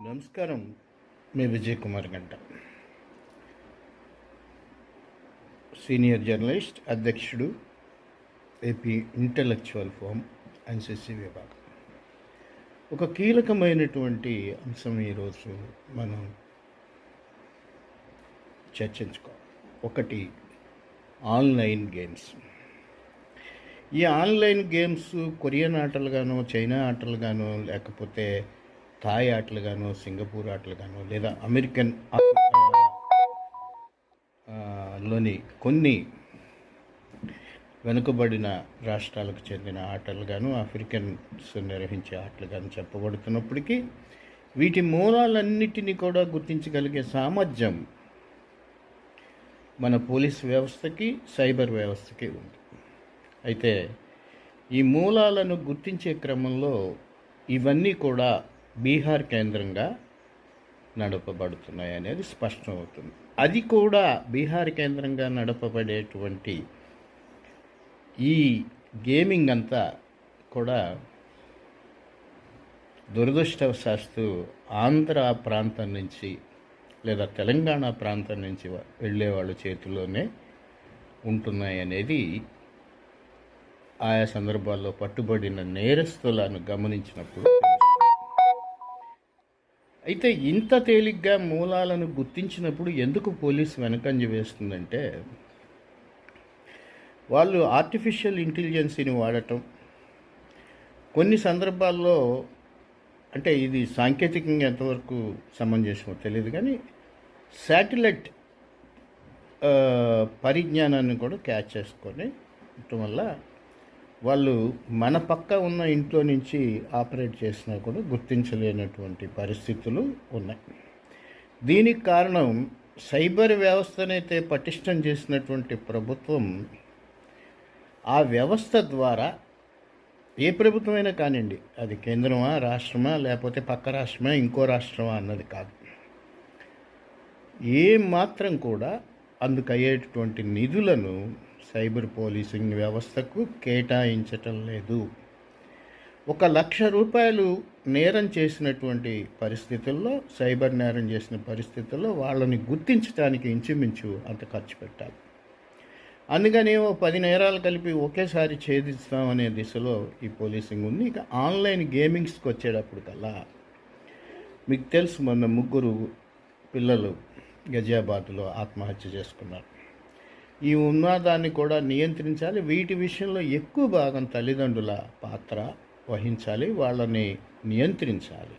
నమస్కారం. మీ విజయ్ కుమార్ గంట, senior journalist, అధ్యక్షుడు, ఏపీ ఇంటలెక్చువల్ ఫోరం ఎన్సిసి విభాగం. ఒక కీలకమైనటువంటి అంశం ఈరోజు మనం చర్చించుకోవాలి. ఒకటి, ఆన్లైన్ గేమ్స్. ఈ ఆన్లైన్ గేమ్స్ కొరియన్ ఆటలుగానో, చైనా ఆటలుగానో, లేకపోతే థాయ్ ఆటలుగానో, సింగపూర్ ఆటలుగానో, లేదా అమెరికన్ లోని కొన్ని వెనుకబడిన రాష్ట్రాలకు చెందిన ఆటలుగాను, ఆఫ్రికన్స్ నిర్వహించే ఆటలుగాను చెప్పబడుతున్నప్పటికీ వీటి మూలాలన్నిటినీ కూడా గుర్తించగలిగే సామర్థ్యం మన పోలీస్ వ్యవస్థకి, సైబర్ వ్యవస్థకి ఉంది. అయితే ఈ మూలాలను గుర్తించే క్రమంలో ఇవన్నీ కూడా బీహార్ కేంద్రంగా నడపబడుతున్నాయి అనేది స్పష్టమవుతుంది. అది కూడా బీహార్ కేంద్రంగా నడపబడేటువంటి ఈ గేమింగ్ అంతా కూడా దురదృష్టవశాత్తు ఆంధ్ర ప్రాంతం నుంచి లేదా తెలంగాణ ప్రాంతం నుంచి వెళ్ళే వాళ్ళ చేతిలోనే ఉంటున్నాయి అనేది ఆయా సందర్భాల్లో పట్టుబడిన నేరస్తులను గమనించినప్పుడు. అయితే ఇంత తేలిగ్గా మూలాలను గుర్తించినప్పుడు ఎందుకు పోలీసు వెనకంజ వేస్తుందంటే, వాళ్ళు ఆర్టిఫిషియల్ ఇంటెలిజెన్సీని వాడటం, కొన్ని సందర్భాల్లో, అంటే ఇది సాంకేతికంగా ఎంతవరకు సమంజసమో తెలియదు కానీ, శాటిలైట్ పరిజ్ఞానాన్ని కూడా క్యాచ్ చేసుకొని ఉండటం వల్ల వాళ్ళు మన పక్క ఉన్న ఇంట్లో నుంచి ఆపరేట్ చేసినా కూడా గుర్తించలేనటువంటి పరిస్థితులు ఉన్నాయి. దీనికి కారణం సైబర్ వ్యవస్థనైతే పటిష్టం చేసినటువంటి ప్రభుత్వం ఆ వ్యవస్థ ద్వారా, ఏ ప్రభుత్వమైనా కానివ్వండి, అది కేంద్రమా, రాష్ట్రమా, లేకపోతే పక్క రాష్ట్రమా, ఇంకో రాష్ట్రమా అన్నది కాదు, ఏ మాత్రం కూడా అందుకు అయ్యేటటువంటి నిధులను సైబర్ పోలీసింగ్ వ్యవస్థకు కేటాయించటం లేదు. 1,00,000 రూపాయలు నేరం చేసినటువంటి పరిస్థితుల్లో, సైబర్ నేరం చేసిన పరిస్థితుల్లో వాళ్ళని గుర్తించడానికి ఇంచుమించు అంత ఖర్చు పెట్టాలి. అందుకని 10 నేరాలు కలిపి ఒకేసారి ఛేదిస్తామనే దిశలో ఈ పోలీసింగ్ ఉంది. ఇక ఆన్లైన్ గేమింగ్స్కి వచ్చేటప్పుడు కల్లా మీకు తెలుసు, మొన్న 3 పిల్లలు గజియాబాద్లో ఆత్మహత్య చేసుకున్నారు. ఈ ఉన్మాదాన్ని కూడా నియంత్రించాలి. వీటి విషయంలో ఎక్కువ భాగం తల్లిదండ్రుల పాత్ర వహించాలి, వాళ్ళని నియంత్రించాలి.